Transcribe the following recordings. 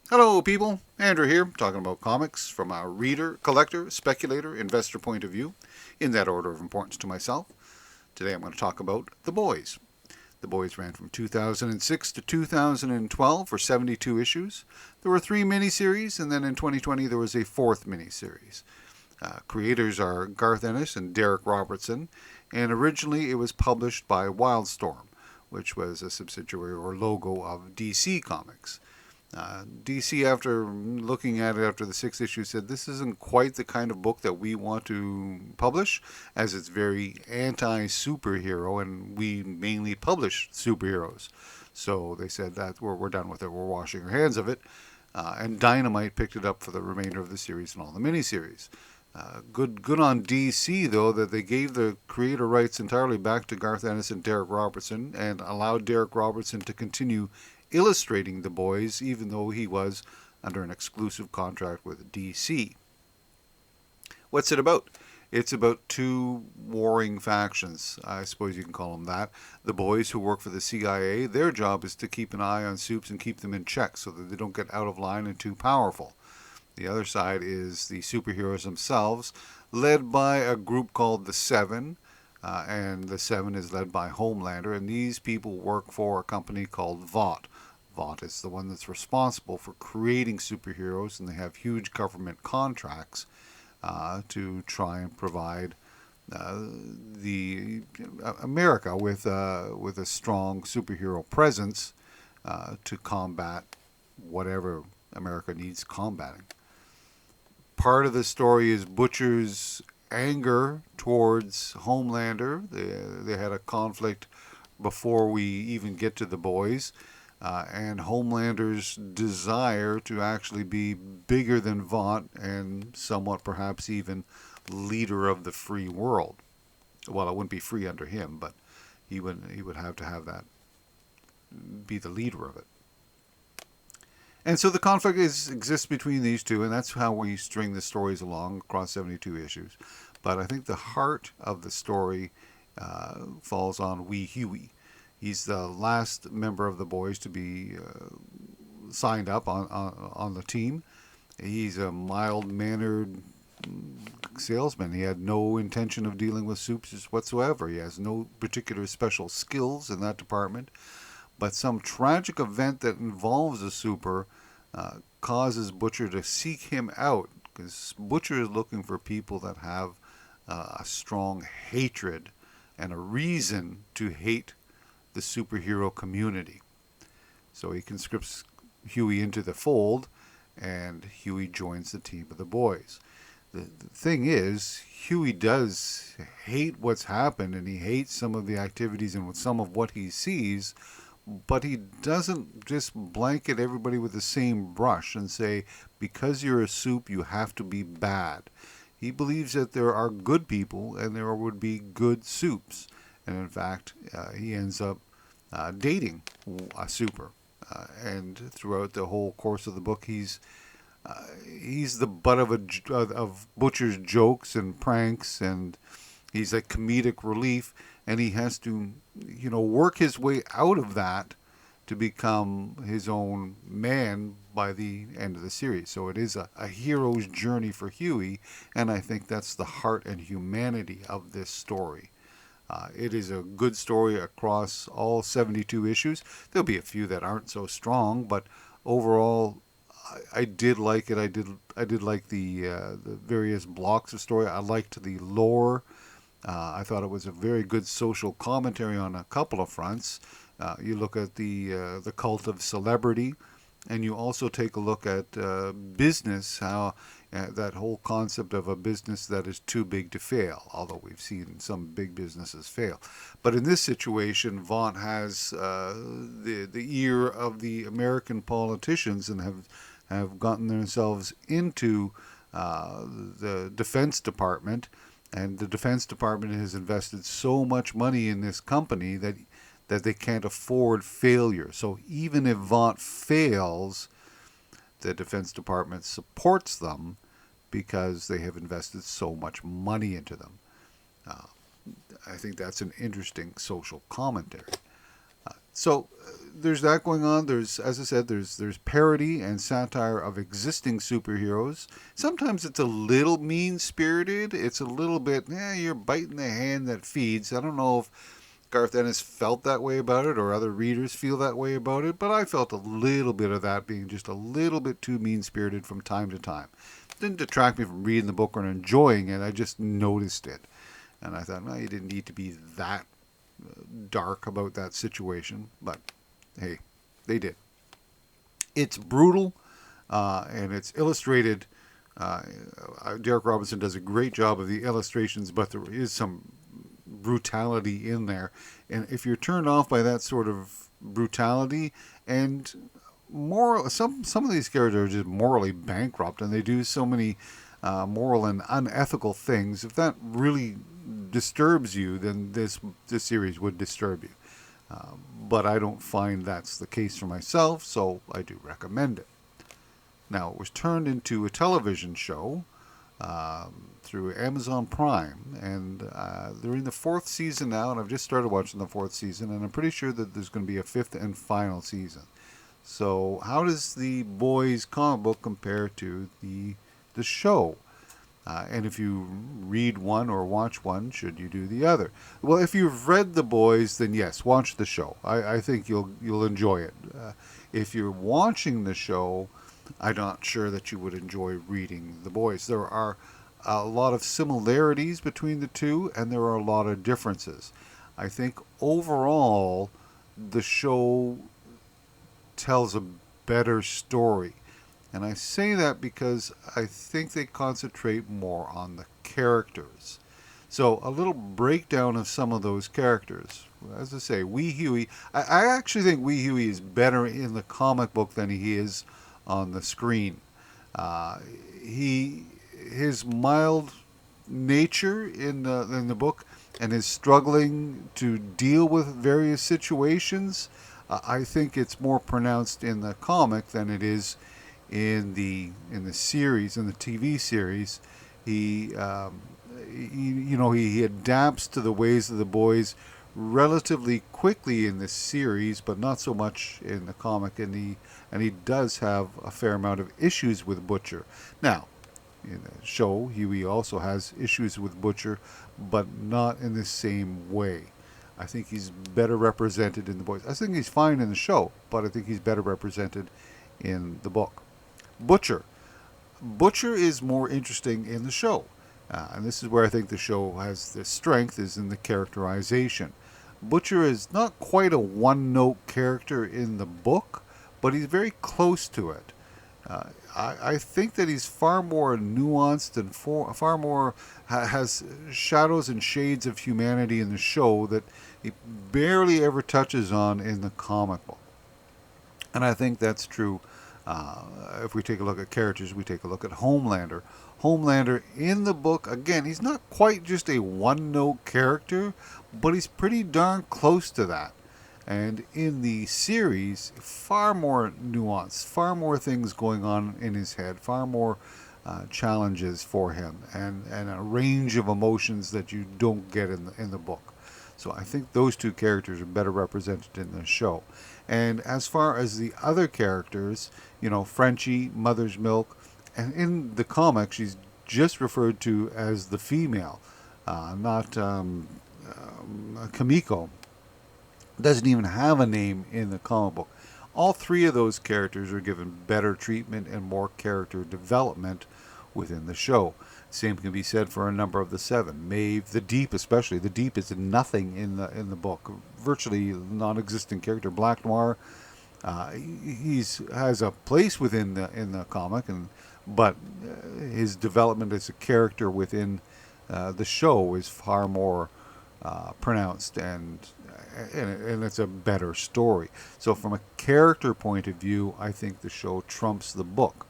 Hello, people. Andrew here, talking about comics from a reader, collector, speculator, investor point of view, in that order of importance to myself. Today I'm going to talk about The Boys. The Boys ran from 2006 to 2012 for 72 issues. There were three miniseries, and then in 2020 there was a fourth miniseries. Creators are Garth Ennis and Derek Robertson, and originally it was published by Wildstorm, which was a subsidiary or logo of DC Comics. DC, after looking at it after the sixth issue, said this isn't quite the kind of book that we want to publish, as it's very anti superhero, and we mainly publish superheroes. So they said that we're done with it, we're washing our hands of it. And Dynamite picked it up for the remainder of the series and all the miniseries. Good on DC though that they gave the creator rights entirely back to Garth Ennis and Derek Robertson and allowed Derek Robertson to continue illustrating the boys, even though he was under an exclusive contract with DC. What's it about? It's about two warring factions, I suppose you can call them that. The boys who work for the CIA, their job is to keep an eye on Supes and keep them in check so that they don't get out of line and too powerful. The other side is the superheroes themselves, led by a group called the Seven, and the Seven is led by Homelander, and these people work for a company called Vought. Vought is the one that's responsible for creating superheroes, and they have huge government contracts to try and provide the America with a strong superhero presence to combat whatever America needs combating. Part of the story is Butcher's anger towards Homelander. They had a conflict before we even get to the boys. And Homelander's desire to actually be bigger than Vought and somewhat perhaps even leader of the free world. Well, it wouldn't be free under him, but he would have to have that be the leader of it. And so the conflict exists between these two, and that's how we string the stories along across 72 issues. But I think the heart of the story falls on Wee Huey. He's the last member of the boys to be signed up on the team. He's a mild mannered salesman. He had no intention of dealing with Supes whatsoever. He has no particular special skills in that department. But some tragic event that involves a super causes Butcher to seek him out, because Butcher is looking for people that have a strong hatred and a reason to hate the superhero community. So he conscripts Huey into the fold, and Huey joins the team of the boys. The thing is, Huey does hate what's happened, and he hates some of the activities and some of what he sees, but he doesn't just blanket everybody with the same brush and say, because you're a Supe, you have to be bad. He believes that there are good people and there would be good Supes. And in fact, he ends up dating a super. And throughout the whole course of the book, he's the butt of Butcher's jokes and pranks, and he's a comedic relief, and he has to, work his way out of that to become his own man by the end of the series. So it is a hero's journey for Huey, and I think that's the heart and humanity of this story. It is a good story across all 72 issues. There'll be a few that aren't so strong, but overall, I did like it. I did like the various blocks of story. I liked the lore. I thought it was a very good social commentary on a couple of fronts. You look at the cult of celebrity, and you also take a look at business, how that whole concept of a business that is too big to fail, although we've seen some big businesses fail. But in this situation, Vaughn has the ear of the American politicians and have gotten themselves into the Defense Department, and the Defense Department has invested so much money in this company that they can't afford failure. So even if Vought fails, the Defense Department supports them because they have invested so much money into them. Uh, I think that's an interesting social commentary. So there's that going on. There's, as I said, there's parody and satire of existing superheroes. Sometimes it's a little mean spirited. It's a little bit, you're biting the hand that feeds. I don't know if Garth Ennis felt that way about it or other readers feel that way about it, but I felt a little bit of that being just a little bit too mean spirited from time to time. It didn't detract me from reading the book or enjoying it. I just noticed it. And I thought, well, you didn't need to be that dark about that situation, but hey, they did. It's brutal, and it's illustrated. Uh, Derek Robinson does a great job of the illustrations, but there is some brutality in there. And if you're turned off by that sort of brutality and moral, some of these characters are just morally bankrupt, and they do so many moral and unethical things. If that really disturbs you, then this series would disturb you. But I don't find that's the case for myself, so I do recommend it. Now, it was turned into a television show through Amazon Prime, and they're in the fourth season now, and I've just started watching the fourth season, and I'm pretty sure that there's going to be a fifth and final season. So, how does the Boys comic book compare to the show? And if you read one or watch one, should you do the other? Well, if you've read The Boys, then yes, watch the show. I think you'll enjoy it. If you're watching the show, I'm not sure that you would enjoy reading The Boys. There are a lot of similarities between the two, and there are a lot of differences. I think overall, the show tells a better story. And I say that because I think they concentrate more on the characters. So, a little breakdown of some of those characters. As I say, Wee Huey, I actually think Wee Huey is better in the comic book than he is on the screen. Uh, his mild nature in the book and his struggling to deal with various situations, I think it's more pronounced in the comic than it is in the series, in the TV series. He adapts to the ways of the boys relatively quickly in this series, but not so much in the comic. And he does have a fair amount of issues with Butcher. Now, in the show, Huey also has issues with Butcher, but not in the same way. I think he's better represented in the boys. I think he's fine in the show, but I think he's better represented in the book. Butcher. Butcher is more interesting in the show. And this is where I think the show has the strength, is in the characterization. Butcher is not quite a one-note character in the book, but he's very close to it. I think that he's far more nuanced and far more has shadows and shades of humanity in the show that he barely ever touches on in the comic book. And I think that's true. If we take a look at characters, we take a look at Homelander. Homelander in the book, again, he's not quite just a one-note character, but he's pretty darn close to that. And in the series, far more nuance, far more things going on in his head, far more challenges for him, and a range of emotions that you don't get in the book. So I think those two characters are better represented in the show. And as far as the other characters, Frenchie, Mother's Milk, and in the comic, she's just referred to as the female, not Kamiko. Doesn't even have a name in the comic book. All three of those characters are given better treatment and more character development within the show. Same can be said for a number of the seven. Maeve, the Deep especially. The Deep is nothing in the book. Virtually non-existent character. Black Noir, he's has a place within the comic, but his development as a character within the show is far more pronounced, and it's a better story. So from a character point of view, I think the show trumps the book.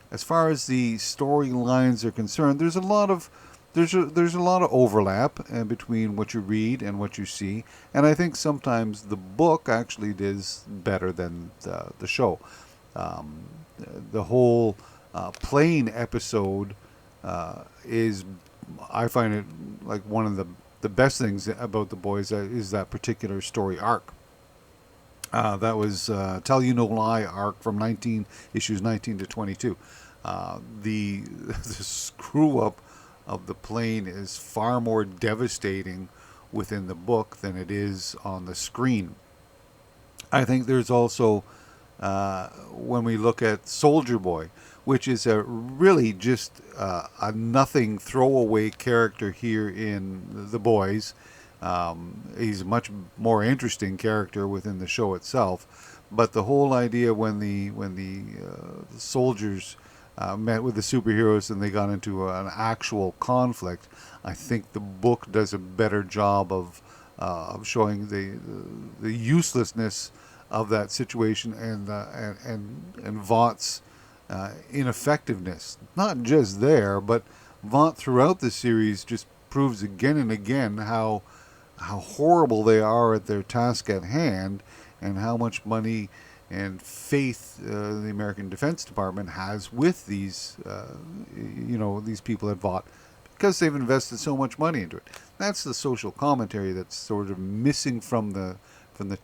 As far as the storylines are concerned, there's a lot of overlap between what you read and what you see, and I think sometimes the book actually is better than the show. The whole plane episode is, I find it like one of the best things about the boys is that particular story arc. That was Tell You No Lie arc from 19 issues 19 to 22. The screw up of the plane is far more devastating within the book than it is on the screen. I think there's also when we look at Soldier Boy, which is a really just a nothing throwaway character here in The Boys. He's a much more interesting character within the show itself. But the whole idea when the soldiers met with the superheroes and they got into an actual conflict, I think the book does a better job of showing the uselessness of that situation and Vaught's ineffectiveness. Not just there, but Vaught throughout the series just proves again and again how horrible they are at their task at hand, and how much money and faith the American Defense Department has with these people at Vought, because they've invested so much money into it. That's the social commentary that's sort of missing from the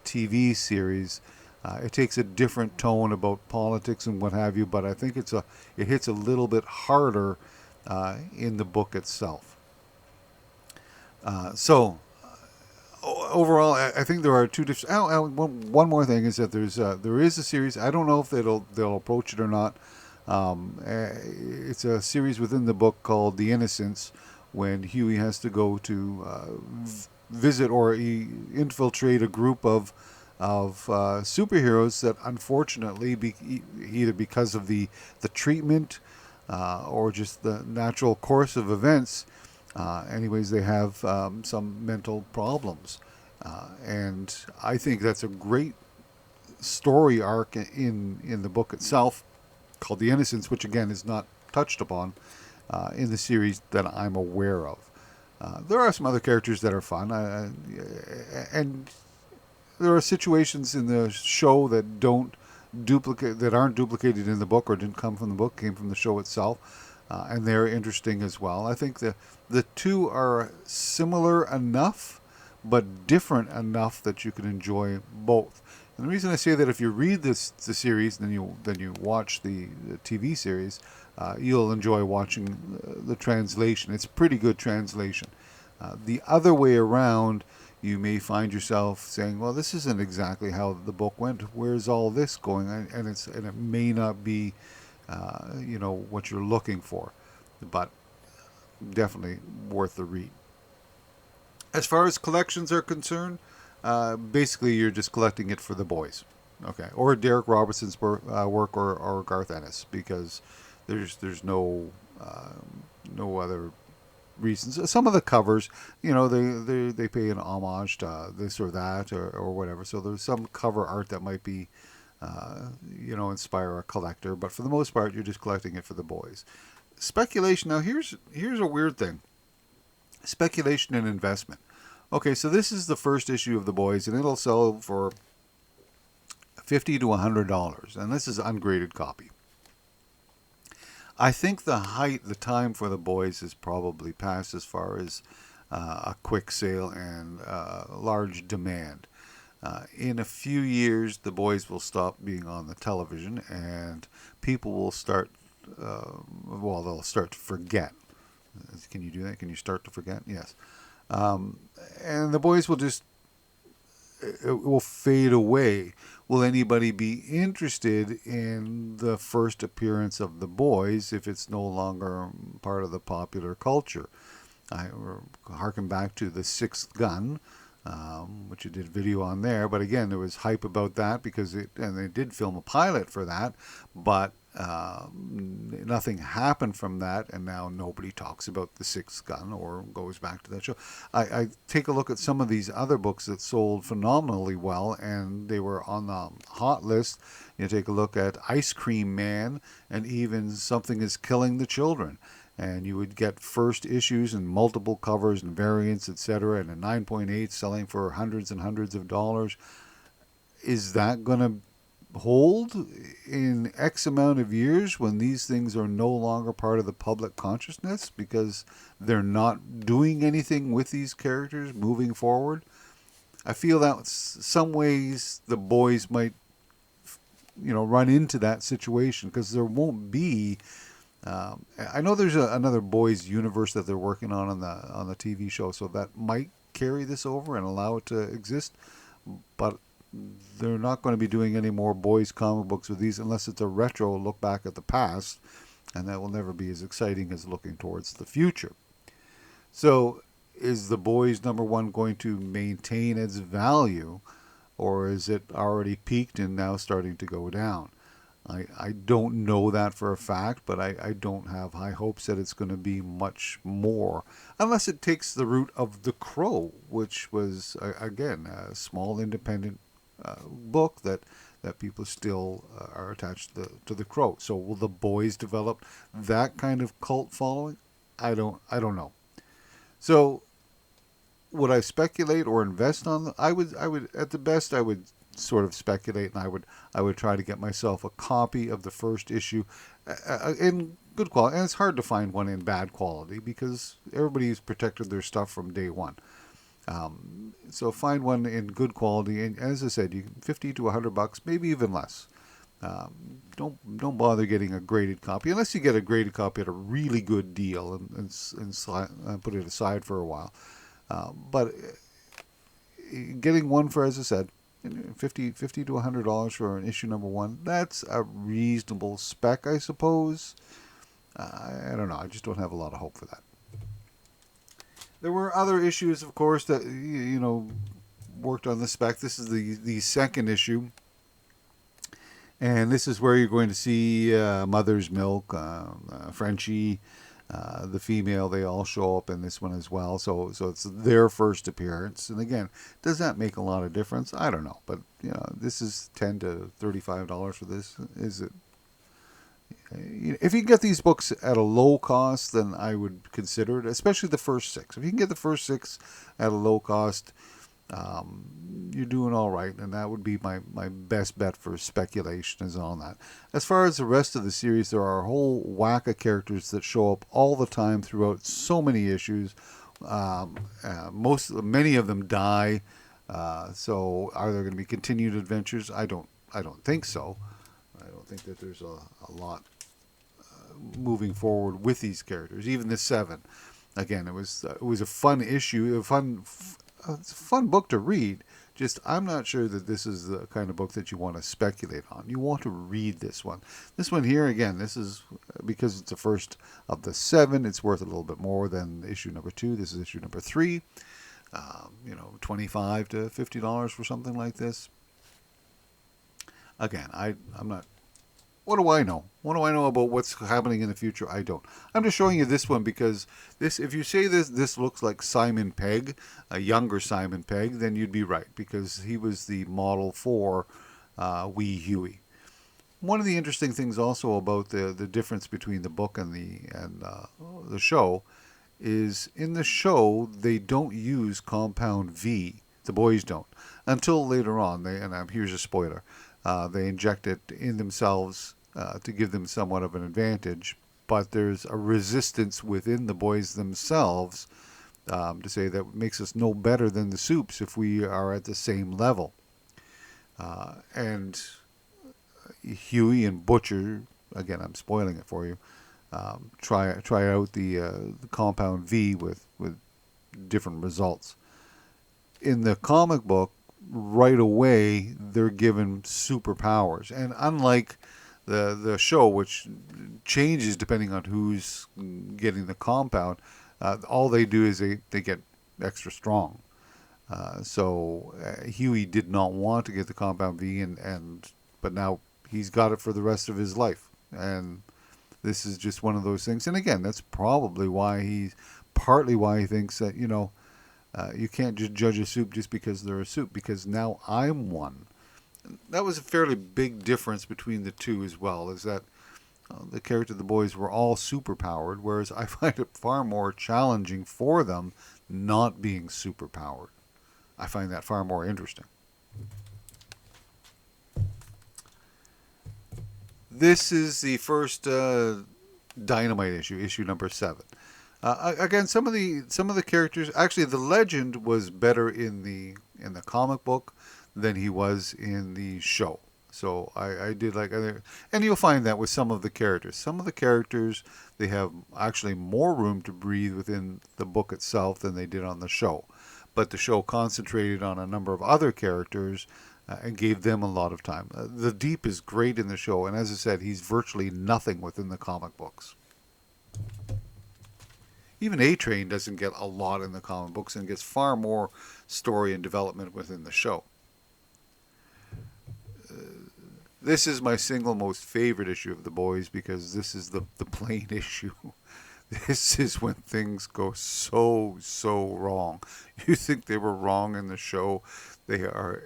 TV series. It takes a different tone about politics and what have you, but I think it hits a little bit harder in the book itself. So overall, I think there are two different. One more thing is that there is a series. I don't know if they'll approach it or not. It's a series within the book called The Innocents, when Huey has to go to visit or infiltrate a group of superheroes that unfortunately, either because of the treatment or just the natural course of events, anyways, they have some mental problems. And I think that's a great story arc in the book itself, called The Innocents, which again is not touched upon in the series that I'm aware of. There are some other characters that are fun, and there are situations in the show that aren't duplicated in the book or didn't come from the book, came from the show itself, and they're interesting as well. I think the two are similar enough, but different enough that you can enjoy both. And the reason I say that, if you read the series, then you watch the TV series, you'll enjoy watching the translation. It's pretty good translation. The other way around, you may find yourself saying, "Well, this isn't exactly how the book went. Where's all this going?" And it may not be, what you're looking for, but definitely worth the read. As far as collections are concerned, basically you're just collecting it for the boys, okay, or Derek Robertson's work, or Garth Ennis, because there's no other reasons. Some of the covers, they pay an homage to this or that or whatever. So there's some cover art that might be, inspire a collector. But for the most part, you're just collecting it for the boys. Speculation. Now here's a weird thing. Speculation and investment. Okay, so this is the first issue of the boys, and it'll sell for $50 to $100, and this is an ungraded copy. I think the time for the boys is probably past as far as a quick sale and large demand. In a few years, the boys will stop being on the television, and people will start, they'll start to forget. Can you do that? Can you start to forget? Yes. And the boys it will fade away. Will anybody be interested in the first appearance of the boys if it's no longer part of the popular culture? I harken back to The Sixth Gun, which you did a video on there. But again, there was hype about that and they did film a pilot for that, but nothing happened from that, and now nobody talks about The Sixth Gun or goes back to that show. I take a look at some of these other books that sold phenomenally well, and they were on the hot list. You take a look at Ice Cream Man, and even Something is Killing the Children. And you would get first issues and multiple covers and variants, etc., and a 9.8 selling for hundreds and hundreds of dollars. Is that going to hold in X amount of years when these things are no longer part of the public consciousness because they're not doing anything with these characters moving forward? I feel that some ways the boys might, run into that situation because there won't be. I know there's another boys universe that they're working on the TV show, so that might carry this over and allow it to exist. But they're not going to be doing any more boys comic books with these unless it's a retro look back at the past, and that will never be as exciting as looking towards the future. So, is the boys number one going to maintain its value, or is it already peaked and now starting to go down? I don't know that for a fact, but I don't have high hopes that it's going to be much more, unless it takes the route of The Crow, which was, again, a small independent book that people still are attached to The Crow. So will the boys develop that kind of cult following? I don't know. So would I speculate or invest on I would at the best I would sort of speculate, and I would try to get myself a copy of the first issue in good quality. And it's hard to find one in bad quality because everybody's protected their stuff from day one. So find one in good quality, and as I said, you can $50 to $100, maybe even less. Don't bother getting a graded copy unless you get a graded copy at a really good deal and put it aside for a while. But getting one for, as I said, fifty to $100 for an issue number one, that's a reasonable spec, I suppose. I don't know. I just don't have a lot of hope for that. There were other issues, of course, that worked on the spec. This is the second issue, and this is where you're going to see Mother's Milk, Frenchie, the female. They all show up in this one as well. So it's their first appearance. And again, does that make a lot of difference? I don't know, but this is $10 to $35 for this. Is it? If you can get these books at a low cost, then I would consider it, especially the first six. If you can get the first six at a low cost, you're doing all right, and that would be my best bet for speculation is on that. As far as the rest of the series, there are a whole whack of characters that show up all the time throughout so many issues. Many of them die. So are there going to be continued adventures? I don't think so. I don't think that there's a lot moving forward with these characters. Even the seven, again, it was a fun issue, it's a fun book to read. Just I'm not sure that this is the kind of book that you want to speculate on. You want to read this one. This one here, again, this is because it's the first of the seven. It's worth a little bit more than issue number 2. This is issue number 3. $25 to $50 for something like this. Again, I'm not. What do I know? What do I know about what's happening in the future? I don't. I'm just showing you this one because this. If you say this looks like Simon Pegg, a younger Simon Pegg, then you'd be right because he was the model for Wee Huey. One of the interesting things also about the difference between the book and the show is in the show they don't use compound V. The boys don't until later on. Here's a spoiler. They inject it in themselves to give them somewhat of an advantage, but there's a resistance within the boys themselves to say that makes us no better than the Soups if we are at the same level. And Huey and Butcher, again, I'm spoiling it for you, try out the compound V with different results. In the comic book, right away they're given superpowers, and unlike the show, which changes depending on who's getting the compound, all they do is they get extra strong. So Huey did not want to get the compound V, but now he's got it for the rest of his life, and this is just one of those things. And again, that's probably partly why he thinks that you can't just judge a soup just because they're a soup, because now I'm one. That was a fairly big difference between the two as well, is that the character of the boys were all superpowered, whereas I find it far more challenging for them not being superpowered. I find that far more interesting. This is the first Dynamite issue number 7. Again, some of the characters, actually, the legend was better in the comic book than he was in the show. So I did like other, and you'll find that with some of the characters. Some of the characters, they have actually more room to breathe within the book itself than they did on the show. But the show concentrated on a number of other characters and gave them a lot of time. The Deep is great in the show, and as I said, he's virtually nothing within the comic books. Even A Train doesn't get a lot in the comic books and gets far more story and development within the show. This is my single most favorite issue of The Boys because this is the plain issue. This is when things go so wrong. You think they were wrong in the show, they are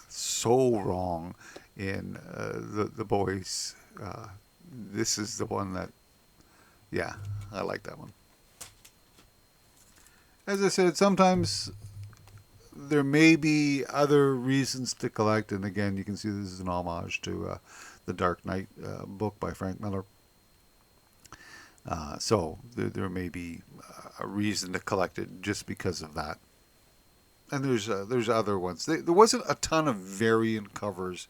so wrong in the Boys. This is the one that, yeah, I like that one. As I said, sometimes there may be other reasons to collect, and again, you can see this is an homage to the Dark Knight book by Frank Miller. So there may be a reason to collect it just because of that. And there's other ones. There wasn't a ton of variant covers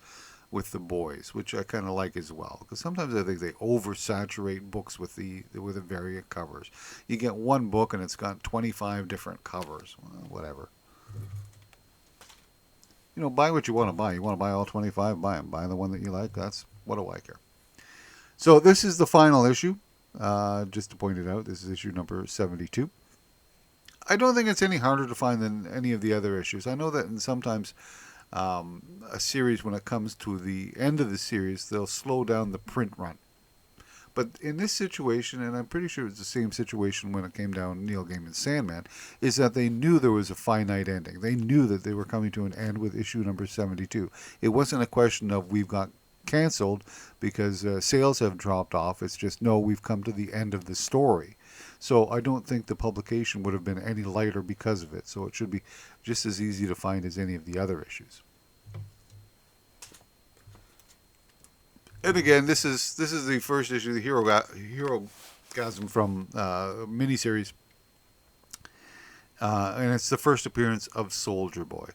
with the Boys, which I kind of like as well, because sometimes I think they oversaturate books with the variant covers. You get one book and it's got 25 different covers. Well, whatever. Buy what you want to buy. You want to buy all 25, buy them. Buy the one that you like. That's what do I care. So this is the final issue. Just to point it out, this is issue number 72. I don't think it's any harder to find than any of the other issues. I know that sometimes a series, when it comes to the end of the series, they'll slow down the print run. But in this situation, and I'm pretty sure it's the same situation when it came down Neil Gaiman's Sandman, is that they knew there was a finite ending. They knew that they were coming to an end with issue number 72. It wasn't a question of we've got canceled because sales have dropped off. It's just, no, we've come to the end of the story. So I don't think the publication would have been any lighter because of it. So it should be just as easy to find as any of the other issues. And again, this is the first issue, the Hero Gasm from miniseries, and it's the first appearance of Soldier Boy.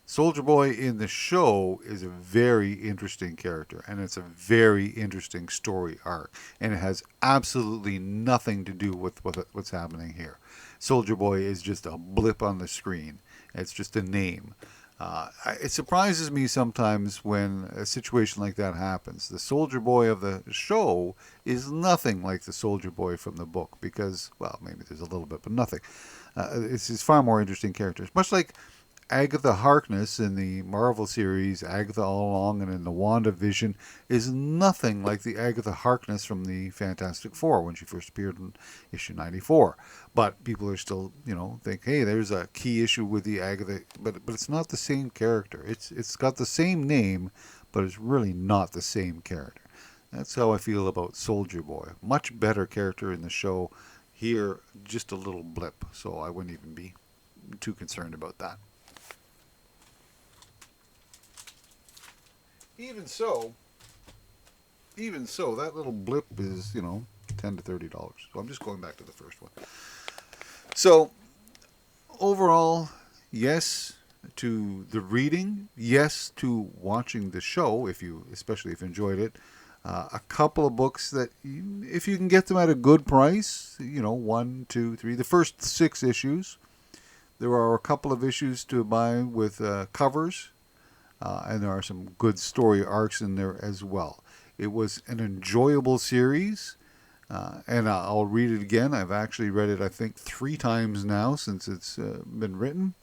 Soldier Boy in the show is a very interesting character, and it's a very interesting story arc, and it has absolutely nothing to do with what's happening here. Soldier Boy is just a blip on the screen. It's just a name. It surprises me sometimes when a situation like that happens. The Soldier Boy of the show is nothing like the Soldier Boy from the book because, well, maybe there's a little bit, but nothing. It's far more interesting characters. Much like Agatha Harkness in the Marvel series, Agatha All Along, and in the WandaVision is nothing like the Agatha Harkness from the Fantastic Four when she first appeared in issue 94. But people are still, think, hey, there's a key issue with the Agatha, but it's not the same character. It's got the same name, but it's really not the same character. That's how I feel about Soldier Boy. Much better character in the show. Here, just a little blip, so I wouldn't even be too concerned about that. Even so, that little blip is, $10 to $30. So I'm just going back to the first one. So, overall, yes to the reading, yes to watching the show, especially if you enjoyed it. A couple of books that, if you can get them at a good price, 1, 2, 3, the first 6 issues. There are a couple of issues to buy with covers. And there are some good story arcs in there as well. It was an enjoyable series, and I'll read it again. I've actually read it, I think, 3 times now since it's been written,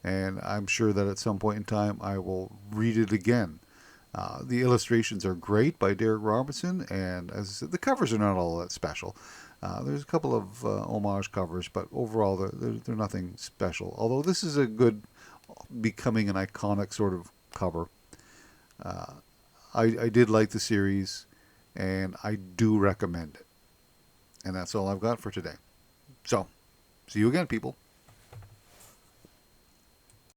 and I'm sure that at some point in time I will read it again. The illustrations are great by Derek Robertson, and as I said, the covers are not all that special. There's a couple of homage covers, but overall they're nothing special. Although this is a good, becoming an iconic sort of cover. I did like the series, and I do recommend it. And that's all I've got for today. So, see you again, people.